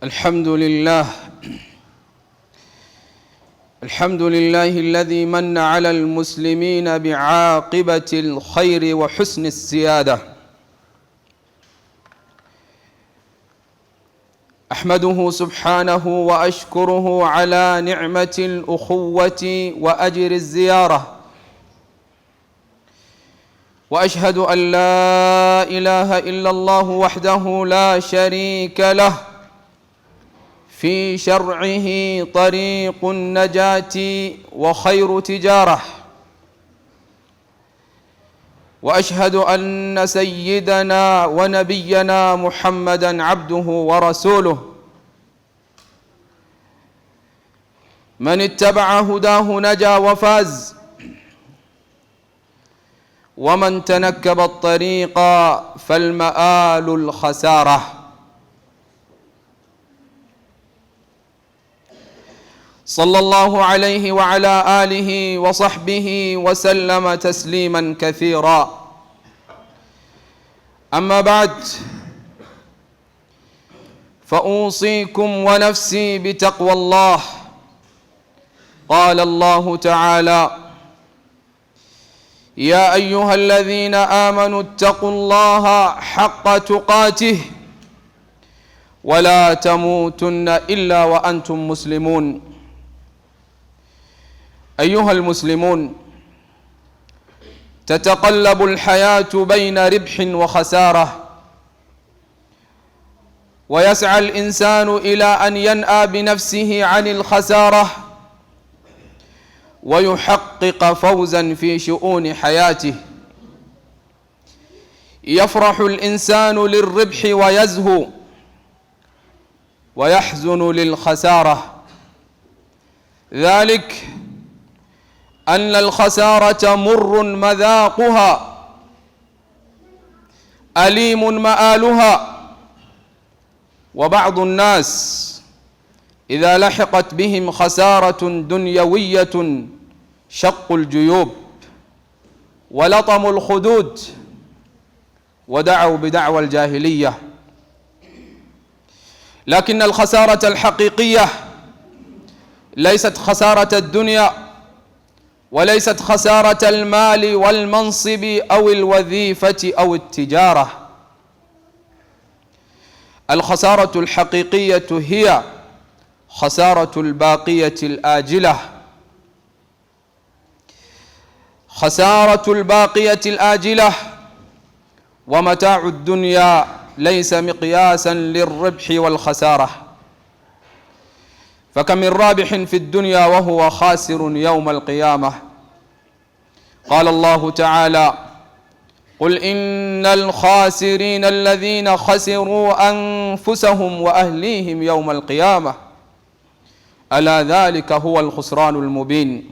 الحمد لله الذي من على المسلمين بعاقبة الخير وحسن السيادة. أحمده سبحانه وأشكره على نعمة الأخوة وأجر الزيارة، وأشهد أن لا إله إلا الله وحده لا شريك له في شرعه طريق النجاة وخير تجارة، وأشهد أن سيدنا ونبينا محمدًا عبده ورسوله، من اتبع هداه نجا وفاز، ومن تنكب الطريق فالمآل الخسارة. صلى الله عليه وعلى آله وصحبه وسلم تسليما كثيرا. أما بعد، فأوصيكم ونفسي بتقوى الله. قال الله تعالى: يا أيها الذين آمنوا اتقوا الله حق تقاته ولا تموتن إلا وأنتم مسلمون. أيها المسلمون، تتقلب الحياة بين ربح وخسارة، ويسعى الإنسان إلى أن ينأى بنفسه عن الخسارة ويحقق فوزا في شؤون حياته. يفرح الإنسان للربح ويزهو، ويحزن للخسارة. ذلك أن الخسارة مر مذاقها، أليم مآلها، وبعض الناس إذا لحقت بهم خسارة دنيوية شقوا الجيوب ولطموا الخدود ودعوا بدعوى الجاهلية. لكن الخسارة الحقيقية ليست خسارة الدنيا، وليست خسارة المال والمنصب أو الوظيفة أو التجارة. الخسارة الحقيقية هي خسارة الباقية الآجلة. خسارة الباقية الآجلة. ومتاع الدنيا ليس مقياسا للربح والخسارة، فكم من رابح في الدنيا وهو خاسر يوم القيامة. قال الله تعالى: قل إن الخاسرين الذين خسروا أنفسهم وأهليهم يوم القيامة ألا ذلك هو الخسران المبين.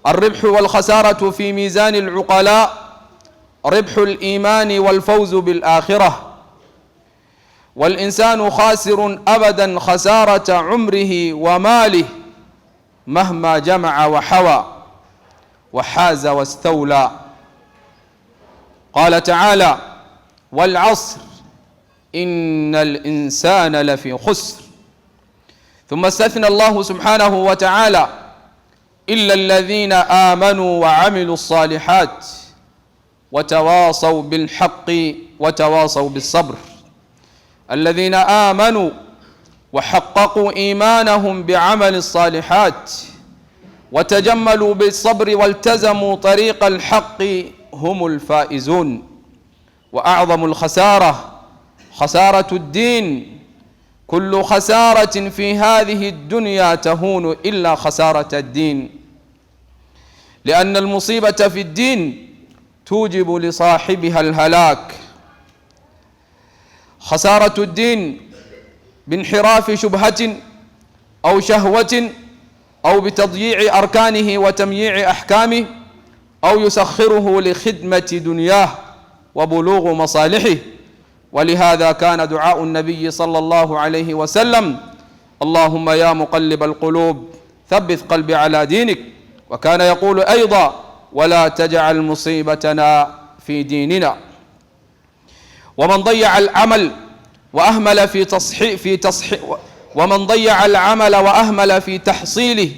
الربح والخسارة في ميزان العقلاء ربح الإيمان والفوز بالآخرة، والإنسان خاسر أبدا خسارة عمره وماله مهما جمع وحوى وحاز واستولى. قال تعالى: والعصر إن الإنسان لفي خسر. ثم استثنى الله سبحانه وتعالى: إلا الذين آمنوا وعملوا الصالحات وتواصوا بالحق وتواصوا بالصبر. الذين آمنوا وحققوا إيمانهم بعمل الصالحات وتجملوا بالصبر والتزموا طريق الحق هم الفائزون. وأعظم الخسارة خسارة الدين. كل خسارة في هذه الدنيا تهون إلا خسارة الدين، لأن المصيبة في الدين توجب لصاحبها الهلاك. خسارة الدين بانحراف شبهة أو شهوة أو بتضييع أركانه وتمييع أحكامه أو يسخره لخدمة دنياه وبلوغ مصالحه. ولهذا كان دعاء النبي صلى الله عليه وسلم: اللهم يا مقلب القلوب ثبت قلبي على دينك. وكان يقول أيضا: ولا تجعل مصيبتنا في ديننا. ومن ضيع العمل وأهمل في تصحيح ومن ضيع العمل وأهمل في تحصيله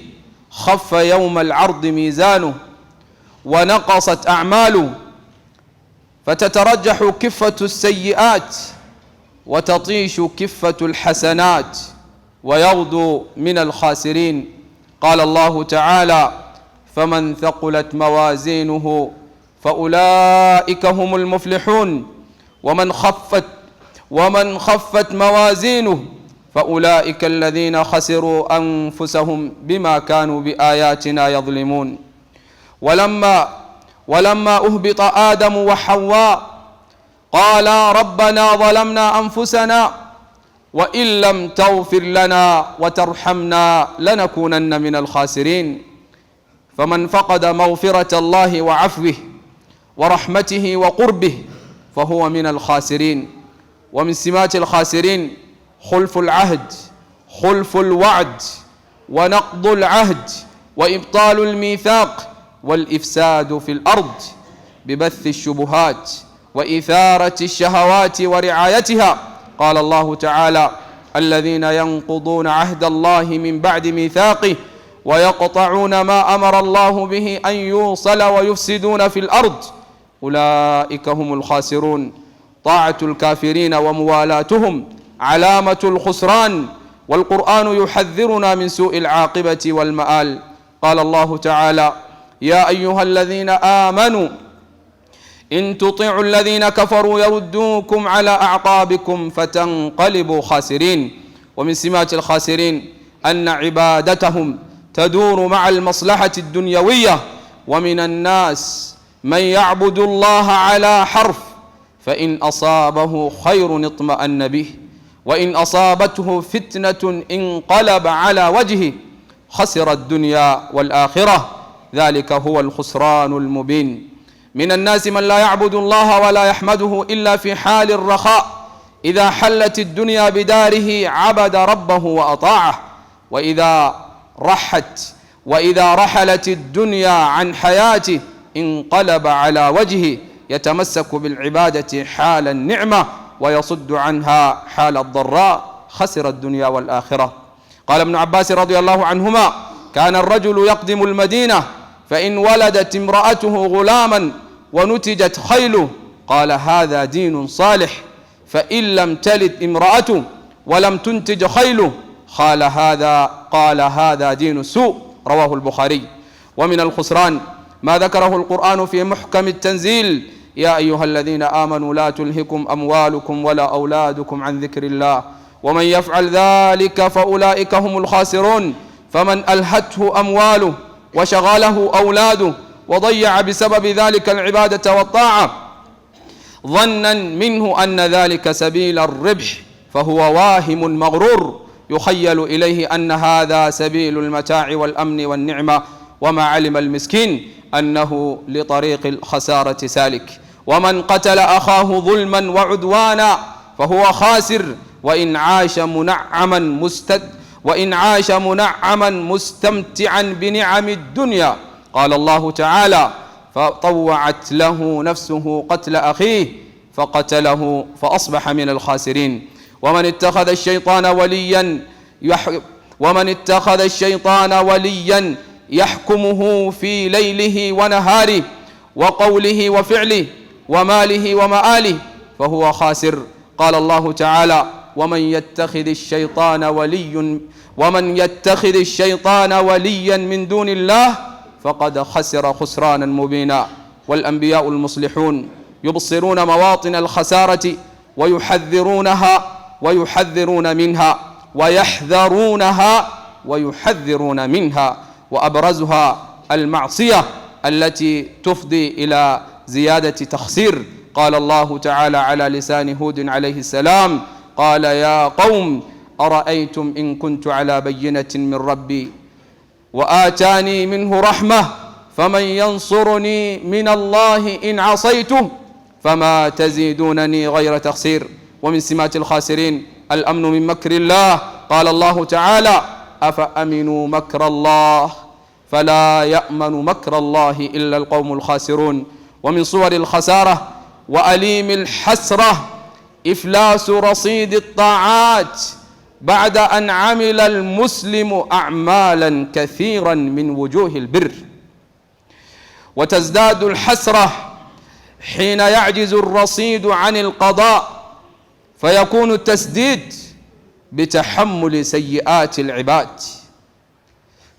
خف يوم العرض ميزانه ونقصت أعماله، فتترجح كفة السيئات وتطيش كفة الحسنات ويغدو من الخاسرين. قال الله تعالى: فمن ثقلت موازينه فأولئك هم المفلحون، ومن خفت موازينه فأولئك الذين خسروا أنفسهم بما كانوا بآياتنا يظلمون. ولما أهبط آدم وحواء قالا ربنا ظلمنا أنفسنا وإن لم تغفر لنا وترحمنا لنكونن من الخاسرين. فمن فقد مغفرة الله وعفوه ورحمته وقربه فهو من الخاسرين. ومن سمات الخاسرين خلف العهد، خلف الوعد، ونقض العهد، وإبطال الميثاق، والإفساد في الأرض ببث الشبهات وإثارة الشهوات ورعايتها. قال الله تعالى: الذين ينقضون عهد الله من بعد ميثاقه ويقطعون ما أمر الله به أن يوصل ويفسدون في الأرض أولئك هم الخاسرون. طاعة الكافرين وموالاتهم علامة الخسران، والقرآن يحذرنا من سوء العاقبة والمآل. قال الله تعالى: يا أيها الذين آمنوا إن تطيعوا الذين كفروا يردوكم على أعقابكم فتنقلبوا خاسرين. ومن سمات الخاسرين أن عبادتهم تدور مع المصلحة الدنيوية. ومن الناس من يعبد الله على حرف، فإن أصابه خير اطمأن به، وإن أصابته فتنة انقلب على وجهه، خسر الدنيا والآخرة، ذلك هو الخسران المبين. من الناس من لا يعبد الله ولا يحمده إلا في حال الرخاء، إذا حلت الدنيا بداره عبد ربه وأطاعه، وإذا رحلت الدنيا عن حياته انقلب على وجهه، يتمسك بالعبادة حال النعمة ويصد عنها حال الضراء، خسر الدنيا والآخرة. قال ابن عباس رضي الله عنهما: كان الرجل يقدم المدينة فإن ولدت امرأته غلاما ونتجت خيله قال هذا دين صالح، فإن لم تلد امرأته ولم تنتج خيله قال هذا دين سوء. رواه البخاري. ومن الخسران ما ذكره القرآن في محكم التنزيل: يا أيها الذين آمنوا لا تلهكم أموالكم ولا أولادكم عن ذكر الله ومن يفعل ذلك فأولئك هم الخاسرون. فمن ألهته أمواله وشغله أولاده وضيع بسبب ذلك العبادة والطاعة ظنا منه أن ذلك سبيل الربح فهو واهم مغرور، يخيل إليه أن هذا سبيل المتاع والأمن والنعمة، وما علم المسكين أنه لطريق الخسارة سالك. ومن قتل أخاه ظلما وعدوانا فهو خاسر، وإن عاش منعما مستمتعا بنعم الدنيا. قال الله تعالى: فطوعت له نفسه قتل أخيه فقتله فأصبح من الخاسرين. ومن اتخذ الشيطان وليا يحكمه في ليله ونهاره وقوله وفعله وماله ومآله فهو خاسر. قال الله تعالى: ومن يتخذ الشيطان وليا من دون الله فقد خسر خسرانا مبينا. والأنبياء المصلحون يبصرون مواطن الخسارة ويحذرون منها وأبرزها المعصية التي تفضي إلى زيادة تخسير. قال الله تعالى على لسان هود عليه السلام: قال يا قوم أرأيتم إن كنت على بينة من ربي وآتاني منه رحمة فمن ينصرني من الله إن عصيته فما تزيدونني غير تخسير. ومن سمات الخاسرين الأمن من مكر الله. قال الله تعالى: أفأمنوا مكر الله فلا يأمن مكر الله إلا القوم الخاسرون. ومن صور الخسارة وأليم الحسرة إفلاس رصيد الطاعات بعد أن عمل المسلم أعمالا كثيرا من وجوه البر، وتزداد الحسرة حين يعجز الرصيد عن القضاء، فيكون التسديد بتحمل سيئات العباد،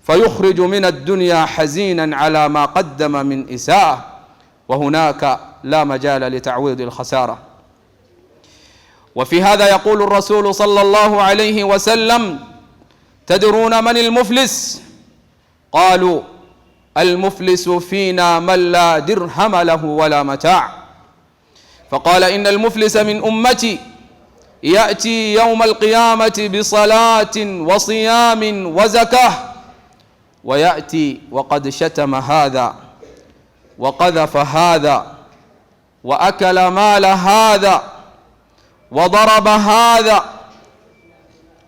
فيخرج من الدنيا حزينا على ما قدم من إساءة، وهناك لا مجال لتعويض الخسارة. وفي هذا يقول الرسول صلى الله عليه وسلم: تدرون من المفلس؟ قالوا: المفلس فينا من لا درهم له ولا متاع. فقال: إن المفلس من أمتي يأتي يوم القيامة بصلاة وصيام وزكاة، ويأتي وقد شتم هذا وقذف هذا وأكل مال هذا وضرب هذا،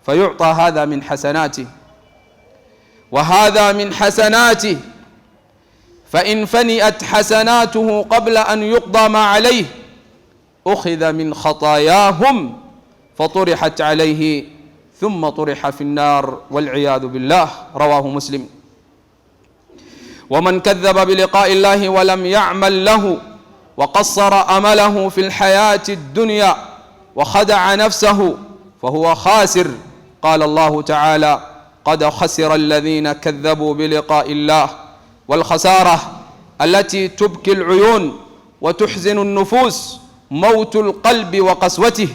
فيعطى هذا من حسناته وهذا من حسناته، فإن فنئت حسناته قبل أن يقضى ما عليه أخذ من خطاياهم فطرحت عليه ثم طرح في النار والعياذ بالله. رواه مسلم. ومن كذب بلقاء الله ولم يعمل له وقصر أمله في الحياة الدنيا وخدع نفسه فهو خاسر. قال الله تعالى: قد خسر الذين كذبوا بلقاء الله. والخسارة التي تبكي العيون وتحزن النفوس موت القلب وقسوته،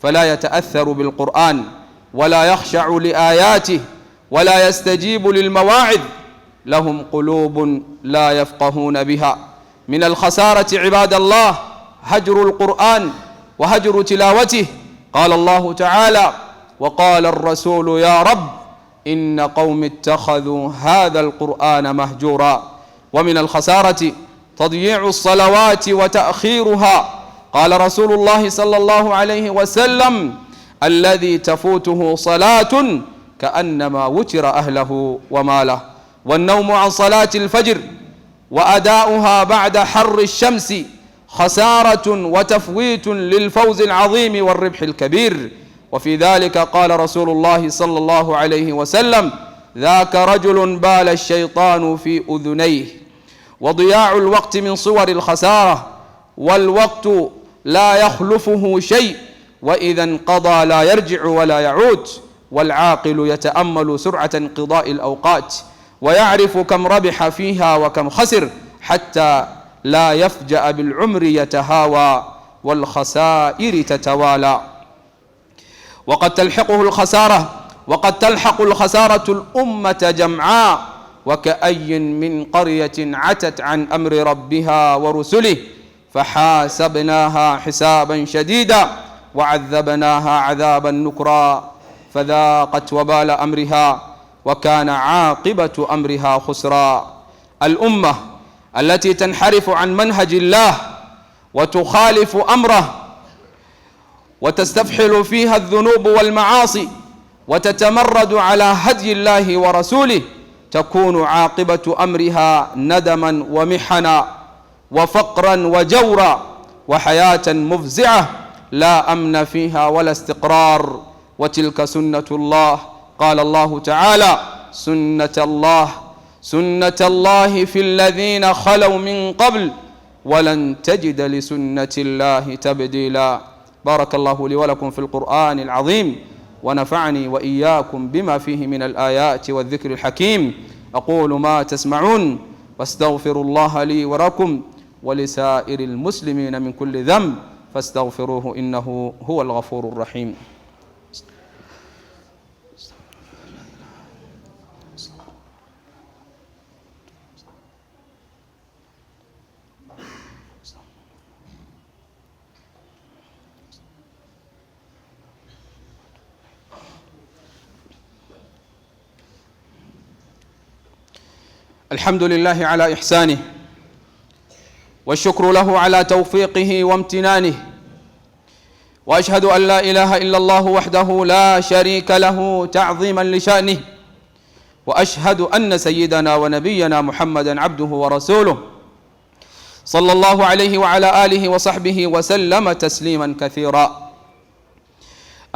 فلا يتأثر بالقرآن ولا يخشع لآياته ولا يستجيب للمواعظ، لهم قلوب لا يفقهون بها. من الخسارة عباد الله هجر القرآن وهجر تلاوته. قال الله تعالى: وقال الرسول يا رب إن قوم اتخذوا هذا القرآن مهجورا. ومن الخسارة تضييع الصلوات وتأخيرها. قال رسول الله صلى الله عليه وسلم: الذي تفوته صلاة كأنما وتر أهله وماله. والنوم عن صلاة الفجر وأداؤها بعد حر الشمس خسارة وتفويت للفوز العظيم والربح الكبير. وفي ذلك قال رسول الله صلى الله عليه وسلم: ذاك رجل بال الشيطان في أذنيه. وضياع الوقت من صور الخسارة، والوقت لا يخلفه شيء، وإذا انقضى لا يرجع ولا يعود. والعاقل يتأمل سرعة انقضاء الأوقات ويعرف كم ربح فيها وكم خسر، حتى لا يفجأ بالعمر يتهاوى والخسائر تتوالى. وقد تلحق الخسارة الأمة جمعاء، وكأي من قرية عتت عن أمر ربها ورسله فحاسبناها حسابا شديدا وعذبناها عذابا نكرا فذاقت وبال أمرها وكان عاقبة أمرها خسرا. الأمة التي تنحرف عن منهج الله وتخالف أمره وتستفحل فيها الذنوب والمعاصي وتتمرد على هدي الله ورسوله تكون عاقبة أمرها ندما ومحنا وفقرا وجورا وحياة مفزعة لا أمن فيها ولا استقرار. وتلك سنة الله. قال الله تعالى: سنة الله في الذين خلوا من قبل ولن تجد لسنة الله تبديلا. بارك الله لي ولكم في القرآن العظيم، ونفعني وإياكم بما فيه من الآيات والذكر الحكيم. أقول ما تسمعون واستغفر الله لي ولكم ولسائر المسلمين من كل ذنب فاستغفروه إنه هو الغفور الرحيم. الحمد لله على إحسانه، والشكر له على توفيقه وامتنانه، وأشهد أن لا إله إلا الله وحده لا شريك له تعظيما لشأنه، وأشهد أن سيدنا ونبينا محمدا عبده ورسوله صلى الله عليه وعلى آله وصحبه وسلم تسليما كثيرا.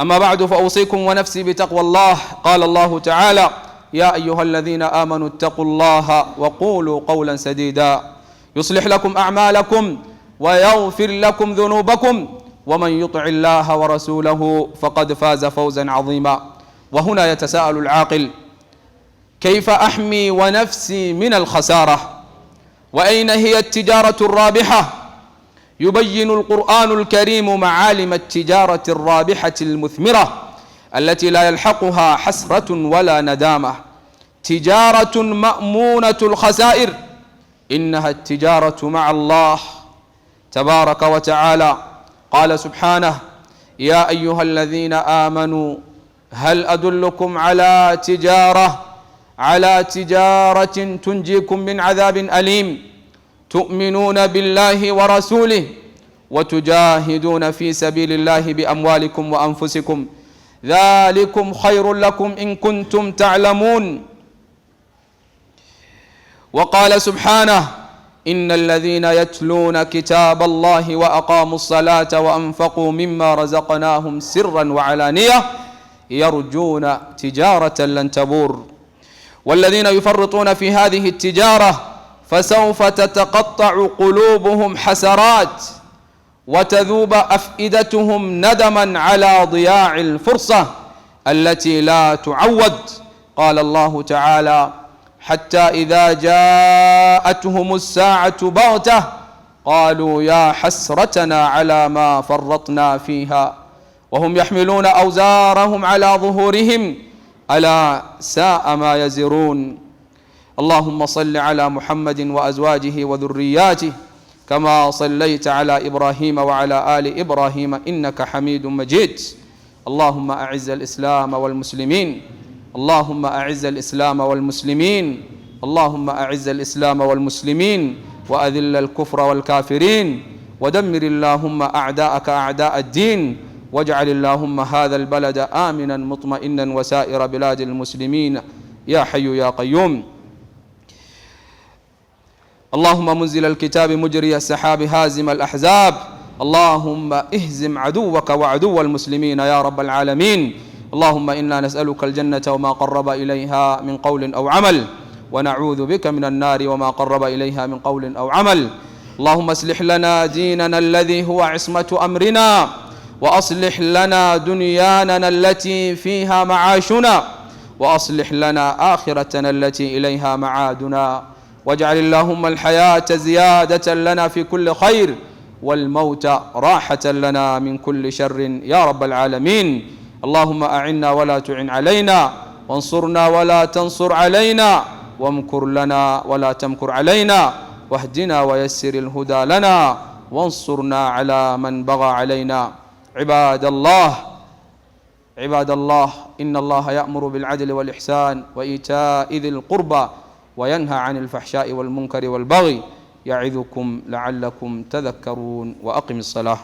أما بعد، فأوصيكم ونفسي بتقوى الله. قال الله تعالى: يا أيها الذين آمنوا اتقوا الله وقولوا قولا سديدا يصلح لكم أعمالكم ويغفر لكم ذنوبكم ومن يطع الله ورسوله فقد فاز فوزا عظيما. وهنا يتساءل العاقل: كيف أحمي ونفسي من الخسارة؟ وأين هي التجارة الرابحة؟ يبين القرآن الكريم معالم التجارة الرابحة المثمرة التي لا يلحقها حسرة ولا ندامة. تجارة مأمونة الخسائر، إنها التجارة مع الله تبارك وتعالى. قال سبحانه: يا أيها الذين آمنوا هل أدلكم على تجارة تنجيكم من عذاب أليم تؤمنون بالله ورسوله وتجاهدون في سبيل الله بأموالكم وأنفسكم ذلكم خير لكم إن كنتم تعلمون. وقال سبحانه: إن الذين يتلون كتاب الله وأقاموا الصلاة وأنفقوا مما رزقناهم سرا وعلانية يرجون تجارة لن تبور. والذين يفرطون في هذه التجارة فسوف تتقطع قلوبهم حسرات وتذوب أفئدتهم ندما على ضياع الفرصة التي لا تعود. قال الله تعالى: حتى إذا جاءتهم الساعة بغتة قالوا يا حسرتنا على ما فرطنا فيها وهم يحملون أوزارهم على ظهورهم ألا ساء ما يزرون. اللهم صل على محمد وأزواجه وذرياته كما صليت على إبراهيم وعلى آل إبراهيم إنك حميد مجيد. اللهم أعز الإسلام والمسلمين، اللهم أعز الإسلام والمسلمين، اللهم أعز الإسلام والمسلمين وأذل الكفر والكافرين، ودمر اللهم أعداءك أعداء الدين، واجعل اللهم هذا البلد آمنا مطمئنا وسائر بلاد المسلمين يا حي يا قيوم. اللهم منزل الكتاب مجري السحاب هازم الأحزاب، اللهم اهزم عدوك وعدو المسلمين يا رب العالمين. اللهم إنا نسألك الجنة وما قرب إليها من قول أو عمل، ونعوذ بك من النار وما قرب إليها من قول أو عمل. اللهم اصلح لنا ديننا الذي هو عصمة أمرنا، وأصلح لنا دنيانا التي فيها معاشنا، وأصلح لنا آخرتنا التي إليها معادنا، واجعل اللهم الحياة زيادة لنا في كل خير والموت راحة لنا من كل شر يا رب العالمين. اللهم أعنا ولا تعن علينا، وانصرنا ولا تنصر علينا، وامكر لنا ولا تمكر علينا، واهدنا ويسر الهدى لنا، وانصرنا على من بغى علينا. عباد الله، إن الله يأمر بالعدل والإحسان وإيتاء ذي القربى وينهى عن الفحشاء والمنكر والبغي يعظكم لعلكم تذكرون. وأقم الصلاة.